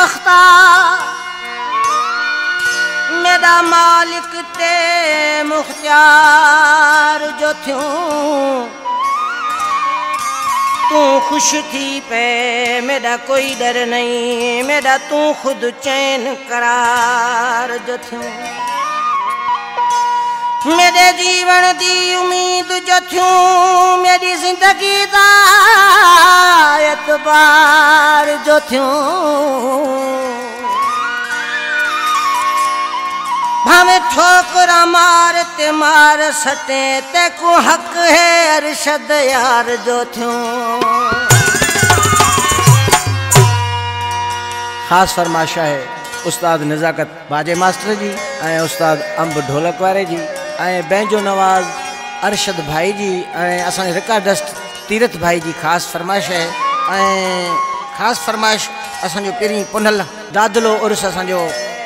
बख्ता मेरा मालिक ते मुख्तियार जो थियूं तू खुश थी पे मेरा कोई डर नहीं मेरा तू खुद चैन करार जो थियूं मेरे जीवन दी उम्मीद जो थियूं मेरी जिंदगी दा एतबार जो थियूं भावे ठोकरा मार ते मार सटे ते को हक है अरशद यार जो थियूं। खास फरमाइश है उस्ताद नज़ाकत बाजे मास्टर जी ऐं उस्ताद अंब ढोलक वारे जी ऐं बैंजो नवाज़ अरशद भाई जी ऐं असांजे रिकॉर्डिस्ट तीरथ भाई जी ख़ासि फरमाइश है ऐं ख़ासि फरमाइश असांजो पहिरीं पुनल दादलो उर्स असांजो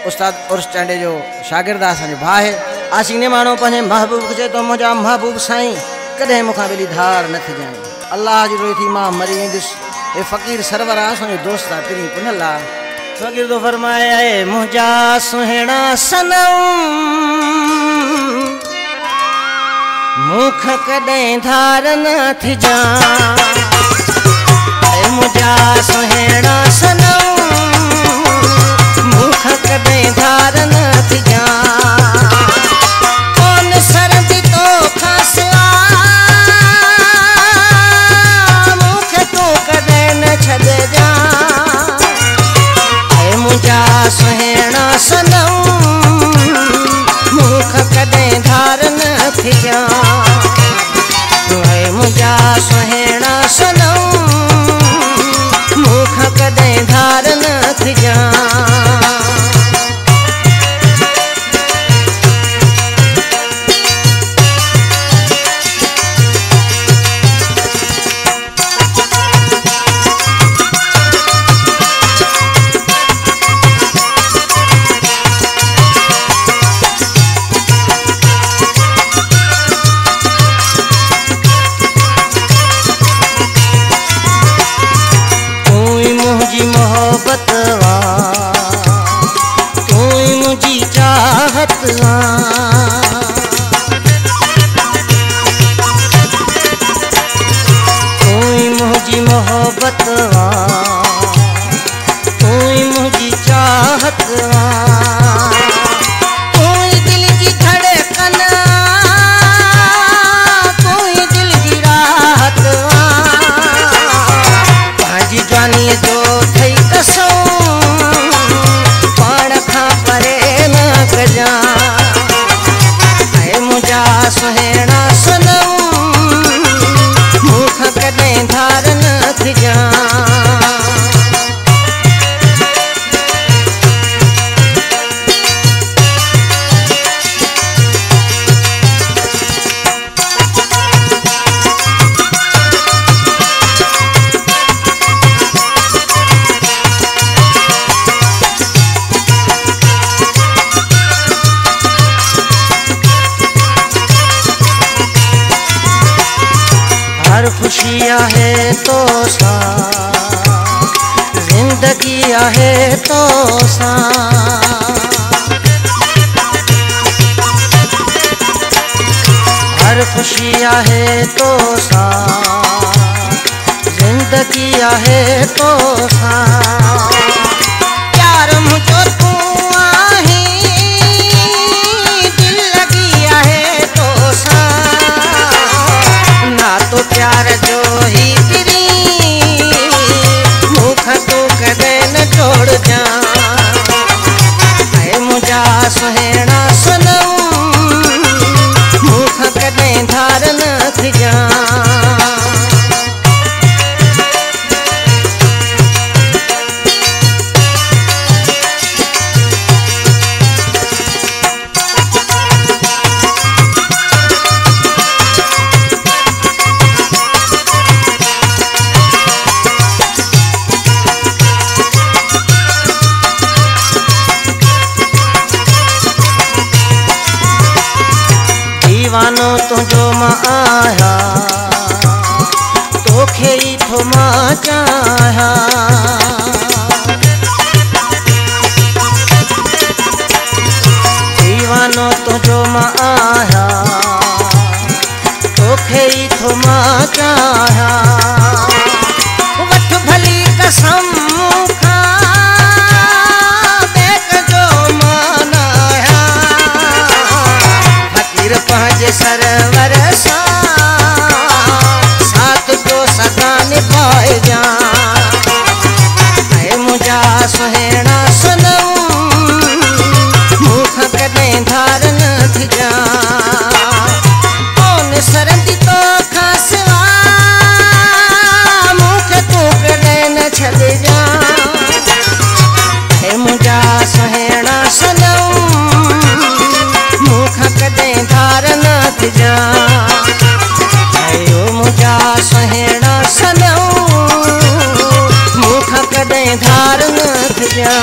उस्ताद उर्स चांडे जो शागिर्द असांजो भाउ आहे आसीने माण्हू पंहिंजे महबूब खे चए थो मुंहिंजा महबूब साईं कॾहिं मूंखां ॿिली धार न थी ॼाणी अलाह जी रोई थी मां मरी वेंदुसि हे फ़क़ीर सरवर आहे असांजो दोस्त आहे पहिरीं पुनल आहे फ़क़ीर तो फरमाए मुंहिंजा सुहिणा सनम मुख कॾहिं धार न थी ॼाणी मुंहिंजा सुहिणा सनम मुख कॾहिं धार न थी ॼाणी कौन सरदी तो खास मुख तू कॾहिं न छॾजां मुंहिंजा सुहिणा सनम मुख कॾहिं धार न थी ॼाणी मुंहिंजा सुहिणा सनम मुख कॾहिं धार न थी ॼाणी मोहब्बत तू मुझी चाहत तू मुझी मोहब्बत तू मुझी चाहत तू दिल की धड़कन तू दिल की राहत भाजी जानी जो पाण खां परे न कजां मुंहिंजा सुहिणा सनम मुख कॾहिं धार न थी ॼाणी खुशी आहे तो सां जिंदगी आहे तो सां हर खुशी आहे तो सां जिंदगी आहे तो सां प्यार मुझो तू आही दिल लगी आहे तो सां ना तो प्यार जो ही तेरी मुख तो कदे न छोड़ जा मुझा सुहिणा सनम मुख कदे धार न थी ॼाणी जा आयो मुझा सहेड़ा सनऊ मुख कदे धार न जा